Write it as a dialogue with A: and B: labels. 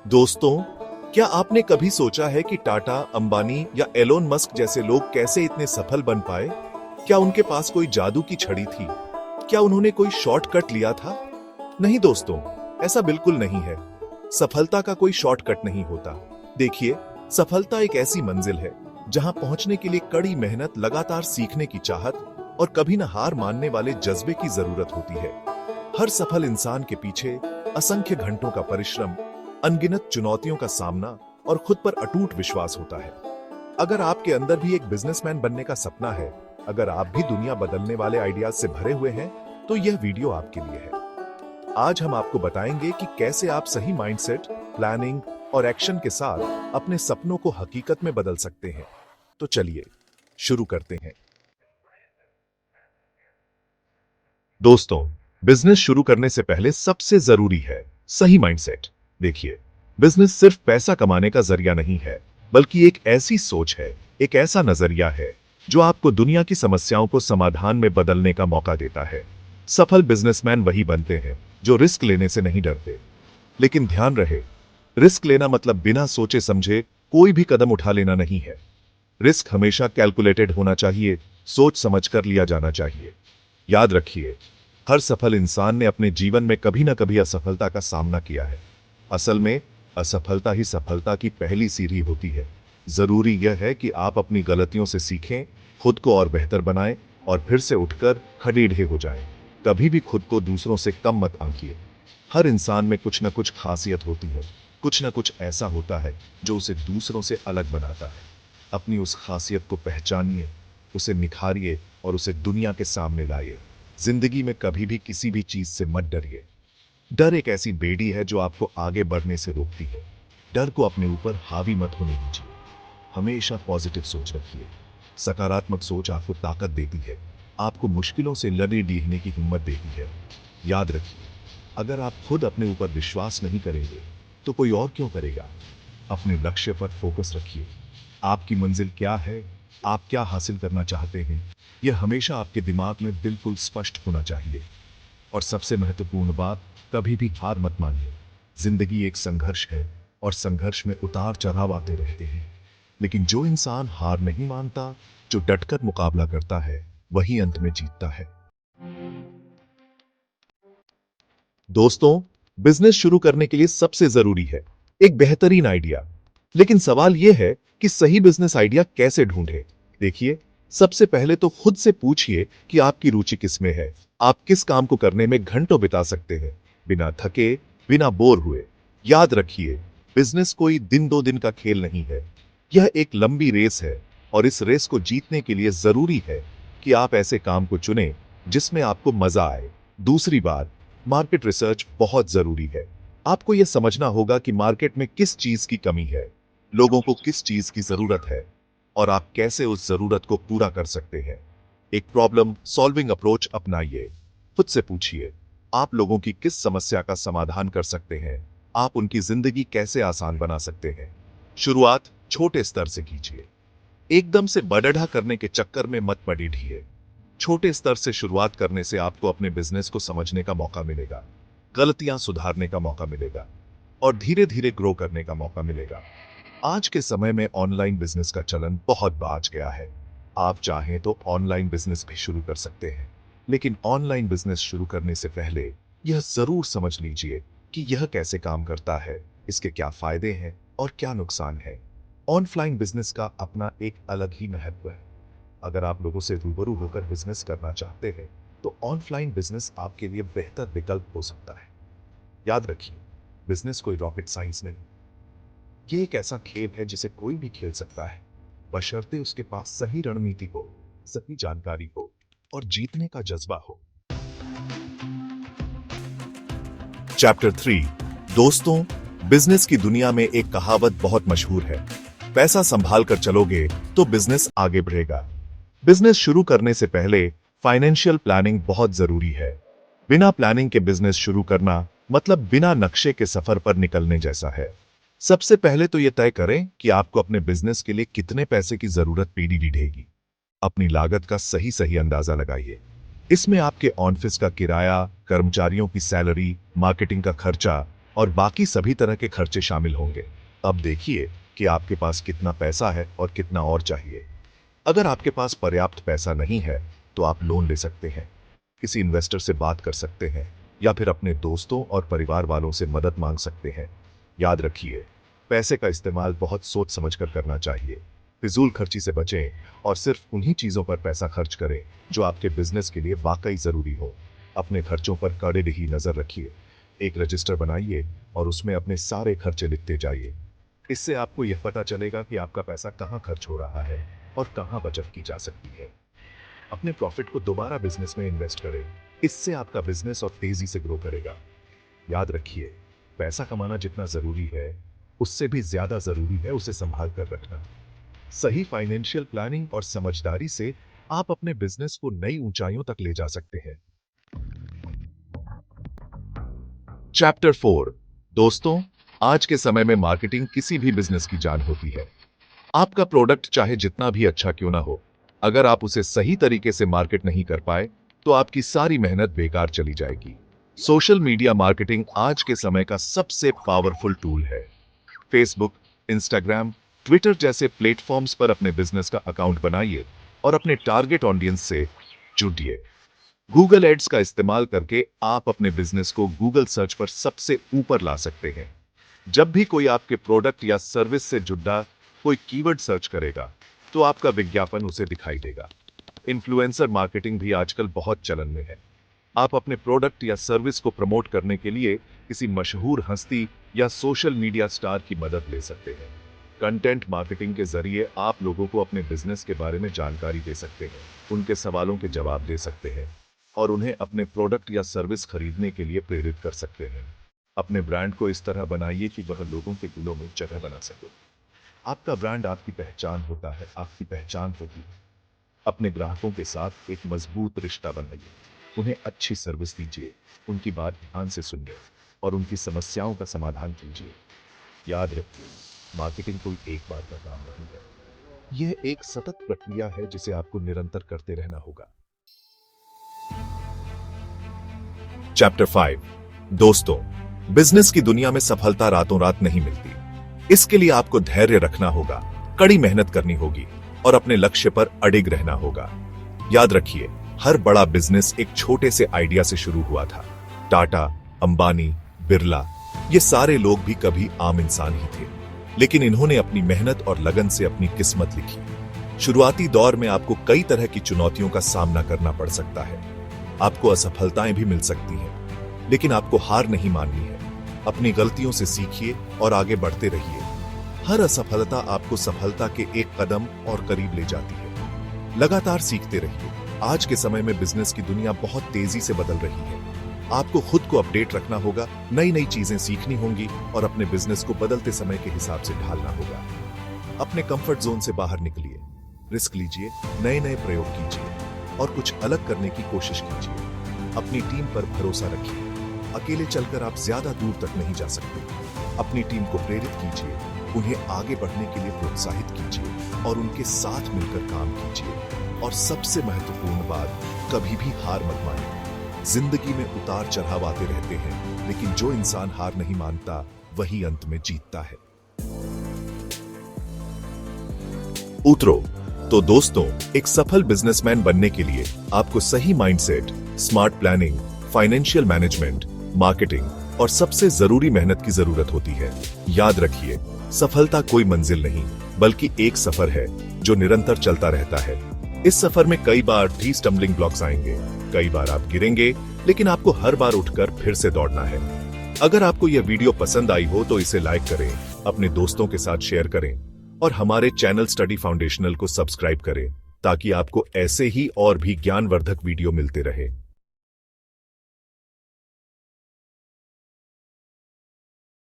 A: दोस्तों, क्या आपने कभी सोचा है कि टाटा, अंबानी या एलोन मस्क जैसे लोग कैसे इतने सफल बन पाए? क्या उनके पास कोई जादू की छड़ी थी? क्या उन्होंने कोई शॉर्टकट लिया था? नहीं दोस्तों, ऐसा बिल्कुल नहीं है। सफलता का कोई शॉर्टकट नहीं होता। देखिए, सफलता एक ऐसी मंजिल है जहां पहुंचने के लिए कड़ी मेहनत, लगातार सीखने की चाहत और कभी न हार मानने वाले जज्बे की जरूरत होती है। हर सफल इंसान के पीछे असंख्य घंटों का परिश्रम, अनगिनत चुनौतियों का सामना और खुद पर अटूट विश्वास होता है। अगर आपके अंदर भी एक बिजनेसमैन बनने का सपना है, अगर आप भी दुनिया बदलने वाले आइडियाज से भरे हुए हैं, तो यह वीडियो आपके लिए है। आज हम आपको बताएंगे कि कैसे आप सही माइंडसेट, प्लानिंग और एक्शन के साथ अपने सपनों को हकीकत में बदल सकते हैं। तो चलिए शुरू करते हैं। दोस्तों, बिजनेस शुरू करने से पहले सबसे जरूरी है सही माइंडसेट। देखिए, बिजनेस सिर्फ पैसा कमाने का जरिया नहीं है, बल्कि एक ऐसी सोच है, एक ऐसा नजरिया है जो आपको दुनिया की समस्याओं को समाधान में बदलने का मौका देता है। सफल बिजनेसमैन वही बनते हैं जो रिस्क लेने से नहीं डरते। लेकिन ध्यान रहे, रिस्क लेना मतलब बिना सोचे समझे कोई भी कदम उठा लेना नहीं है। रिस्क हमेशा कैलकुलेटेड होना चाहिए, सोच समझकर लिया जाना चाहिए। याद रखिए, हर सफल इंसान ने अपने जीवन में कभी ना कभी असफलता का सामना किया है। असल में असफलता ही सफलता की पहली सीढ़ी होती है। जरूरी यह है कि आप अपनी गलतियों से सीखें, खुद को और बेहतर बनाएं और फिर से उठकर खड़े हो जाएं। कभी भी खुद को दूसरों से कम मत आंकिए। हर इंसान में कुछ न कुछ खासियत होती है, कुछ न कुछ ऐसा होता है जो उसे दूसरों से अलग बनाता है। अपनी उस खासियत को पहचानिए, उसे निखारिए और उसे दुनिया के सामने लाइए। जिंदगी में कभी भी किसी भी चीज से मत डरिए। डर एक ऐसी बेड़ी है जो आपको आगे बढ़ने से रोकती है। डर को अपने ऊपर हावी मत होने दीजिए। हमेशा पॉजिटिव सोच रखिए। सकारात्मक सोच आपको ताकत देती है, आपको मुश्किलों से लड़ने डीहने की हिम्मत देती है। याद रखिए, अगर आप खुद अपने ऊपर विश्वास नहीं करेंगे तो कोई और क्यों करेगा? अपने लक्ष्य पर फोकस रखिए। आपकी मंजिल क्या है, आप क्या हासिल करना चाहते हैं, यह हमेशा आपके दिमाग में बिल्कुल स्पष्ट होना चाहिए। और सबसे महत्वपूर्ण बात, कभी भी हार मत मानिए। जिंदगी एक संघर्ष है और संघर्ष में उतार चढ़ाव आते रहते हैं। लेकिन जो इंसान हार नहीं मानता, जो डटकर मुकाबला करता है, वही अंत में जीतता है। दोस्तों, बिजनेस शुरू करने के लिए सबसे जरूरी है एक बेहतरीन आइडिया। लेकिन सवाल यह है कि सही बिजनेस आइडिया कैसे ढूंढे। देखिए, सबसे पहले तो खुद से पूछिए कि आपकी रुचि किस में है। आप किस काम को करने में घंटों बिता सकते हैं, बिना थके, बिना बोर हुए। याद रखिए, बिजनेस कोई दिन दो दिन का खेल नहीं है। यह एक लंबी रेस है और इस रेस को जीतने के लिए जरूरी है कि आप ऐसे काम को चुनें जिसमें आपको मजा आए। दूसरी बात, मार्केट रिसर्च बहुत जरूरी है। आपको यह समझना होगा कि मार्केट में किस चीज की कमी है, लोगों को किस चीज की जरूरत है और आप कैसे उस जरूरत को पूरा कर सकते हैं। एक प्रॉब्लम सॉल्विंग अप्रोच अपनाइए। खुद से पूछिए, आप लोगों की किस समस्या का समाधान कर सकते हैं, आप उनकी जिंदगी कैसे आसान बना सकते हैं। शुरुआत छोटे स्तर से कीजिए। एकदम से बड़ा करने के चक्कर में मत पड़िए। छोटे स्तर से शुरुआत करने से आपको अपने बिजनेस को समझने का मौका मिलेगा, गलतियां सुधारने का मौका मिलेगा और धीरे धीरे ग्रो करने का मौका मिलेगा। आज के समय में ऑनलाइन बिजनेस का चलन बहुत बढ़ गया है। आप चाहें तो ऑनलाइन बिजनेस भी शुरू कर सकते हैं, लेकिन ऑनलाइन बिजनेस शुरू करने से पहले यह जरूर समझ लीजिए कि यह कैसे काम करता है, इसके क्या फायदे हैं और क्या नुकसान है। ऑनलाइन बिजनेस का अपना एक अलग ही महत्व है। अगर आप लोगों से रूबरू होकर बिजनेस करना चाहते हैं, तो ऑनलाइन बिजनेस आपके लिए बेहतर विकल्प हो सकता है। याद रखिए, बिजनेस कोई रॉकेट साइंस नहीं, ये एक ऐसा खेल है जिसे कोई भी खेल सकता है, बशर्ते उसके पास सही रणनीति हो, सही जानकारी हो और जीतने का जज्बा हो। चैप्टर 3। दोस्तों, बिजनेस की दुनिया में एक कहावत बहुत मशहूर है, पैसा संभाल कर चलोगे तो बिजनेस आगे बढ़ेगा। बिजनेस शुरू करने से पहले फाइनेंशियल प्लानिंग बहुत जरूरी है। बिना प्लानिंग के बिजनेस शुरू करना मतलब बिना नक्शे के सफर पर निकलने जैसा है। सबसे पहले तो यह तय करें कि आपको अपने बिजनेस के लिए कितने पैसे की जरूरत पड़ेगी। अपनी लागत का सही सही अंदाजा लगाइए। इसमें आपके ऑफिस का किराया, कर्मचारियों की सैलरी, मार्केटिंग का खर्चा और बाकी सभी तरह के खर्चे शामिल होंगे। अब देखिए कि आपके पास कितना पैसा है और कितना और चाहिए। अगर आपके पास पर्याप्त पैसा नहीं है तो आप लोन ले सकते हैं, किसी इन्वेस्टर से बात कर सकते हैं या फिर अपने दोस्तों और परिवार वालों से मदद मांग सकते हैं। याद रखिए, पैसे का इस्तेमाल बहुत सोच समझकर करना चाहिए। फिजूल खर्ची से बचें और सिर्फ उन्हीं चीजों पर पैसा खर्च करें जो आपके बिजनेस के लिए वाकई जरूरी हो। अपने खर्चों पर कड़े ही नजर रखिए। एक रजिस्टर बनाइए और उसमें अपने सारे खर्चे लिखते जाइए। इससे आपको यह पता चलेगा कि आपका पैसा कहाँ खर्च हो रहा है और कहाँ बचत की जा सकती है। अपने प्रॉफिट को दोबारा बिजनेस में इन्वेस्ट करें। इससे आपका बिजनेस और तेजी से ग्रो करेगा। याद रखिए, पैसा कमाना जितना जरूरी है उससे भी ज्यादा जरूरी है उसे संभाल कर रखना। सही फाइनेंशियल प्लानिंग और समझदारी से आप अपने बिजनेस को नई ऊंचाइयों तक ले जा सकते हैं। चैप्टर 4। दोस्तों, आज के समय में मार्केटिंग किसी भी बिजनेस की जान होती है। आपका प्रोडक्ट चाहे जितना भी अच्छा क्यों ना हो, अगर आप उसे सही तरीके से मार्केट नहीं कर पाए तो आपकी सारी मेहनत बेकार चली जाएगी। सोशल मीडिया मार्केटिंग आज के समय का सबसे पावरफुल टूल है। फेसबुक, इंस्टाग्राम, ट्विटर जैसे प्लेटफॉर्म्स पर अपने बिजनेस का अकाउंट बनाइए और अपने टारगेट ऑडियंस से जुड़िए। गूगल एड्स का इस्तेमाल करके आप अपने बिजनेस को गूगल सर्च पर सबसे ऊपर ला सकते हैं। जब भी कोई आपके प्रोडक्ट या सर्विस से जुड़ा कोई कीवर्ड सर्च करेगा तो आपका विज्ञापन उसे दिखाई देगा। इन्फ्लुएंसर मार्केटिंग भी आजकल बहुत चलन में है। आप अपने प्रोडक्ट या सर्विस को प्रमोट करने के लिए किसी मशहूर हस्ती या सोशल मीडिया स्टार की मदद ले सकते हैं। कंटेंट मार्केटिंग के जरिए आप लोगों को अपने बिजनेस के बारे में जानकारी दे सकते हैं, उनके सवालों के जवाब दे सकते हैं और उन्हें अपने प्रोडक्ट या सर्विस खरीदने के लिए प्रेरित कर सकते हैं। अपने ब्रांड को इस तरह बनाइए कि वह लोगों के दिलों में जगह बना सके। आपका ब्रांड आपकी पहचान होता है, आपकी पहचान होती है। अपने ग्राहकों के साथ एक मजबूत रिश्ता बनाइए, उन्हें अच्छी सर्विस दीजिए, उनकी बात ध्यान से सुनिए और उनकी समस्याओं का समाधान कीजिए। याद रखिए, मार्केटिंग कोई एक बार का काम नहीं है, यह एक सतत प्रक्रिया है जिसे आपको निरंतर करते रहना होगा। चैप्टर 5। दोस्तों, बिजनेस की दुनिया में सफलता रातों रात नहीं मिलती। इसके लिए आपको धैर्य रखना होगा, कड़ी मेहनत करनी होगी और अपने लक्ष्य पर अडिग रहना होगा। याद रखिए, हर बड़ा बिजनेस एक छोटे से आइडिया से शुरू हुआ था। टाटा, अंबानी, बिरला, ये सारे लोग भी कभी आम इंसान ही थे, लेकिन इन्होंने अपनी मेहनत और लगन से अपनी किस्मत लिखी। शुरुआती दौर में आपको कई तरह की चुनौतियों का सामना करना पड़ सकता है। आपको असफलताएं भी मिल सकती हैं, लेकिन आपको हार नहीं माननी है। अपनी गलतियों से सीखिए और आगे बढ़ते रहिए। हर असफलता आपको सफलता के एक कदम और करीब ले जाती है। लगातार सीखते रहिए। आज के समय में बिजनेस की दुनिया बहुत तेजी से बदल रही है। आपको खुद को अपडेट रखना होगा, नई नई चीजें सीखनी होंगी और अपने बिजनेस को बदलते समय के हिसाब से ढालना होगा। अपने कंफर्ट जोन से बाहर निकलिए, रिस्क लीजिए, नए नए प्रयोग कीजिए और कुछ अलग करने की कोशिश कीजिए। अपनी टीम पर भरोसा रखिए। अकेले चलकर आप ज्यादा दूर तक नहीं जा सकते। अपनी टीम को प्रेरित कीजिए, उन्हें आगे बढ़ने के लिए प्रोत्साहित कीजिए और उनके साथ मिलकर काम कीजिए। और सबसे महत्वपूर्ण बात, कभी भी हार मत मानिए। जिंदगी में उतार चढ़ाव आते रहते हैं, लेकिन जो इंसान हार नहीं मानता वही अंत में जीतता है। उतरो। तो दोस्तों, एक सफल बिजनेसमैन बनने के लिए आपको सही mindset, smart planning, financial management, marketing और सबसे जरूरी मेहनत की जरूरत होती है। याद रखिए, सफलता कोई मंजिल नहीं, बल्कि एक सफर है जो निरंतर चलता रहता है। इस सफर में कई बार भी स्टम्बलिंग ब्लॉक्स आएंगे, कई बार आप गिरेंगे, लेकिन आपको हर बार उठकर फिर से दौड़ना है। अगर आपको यह वीडियो पसंद आई हो तो इसे लाइक करें, अपने दोस्तों के साथ शेयर करें और हमारे चैनल स्टडी फाउंडेशनल को सब्सक्राइब करें ताकि आपको ऐसे ही और भी ज्ञानवर्धक वीडियो मिलते रहे।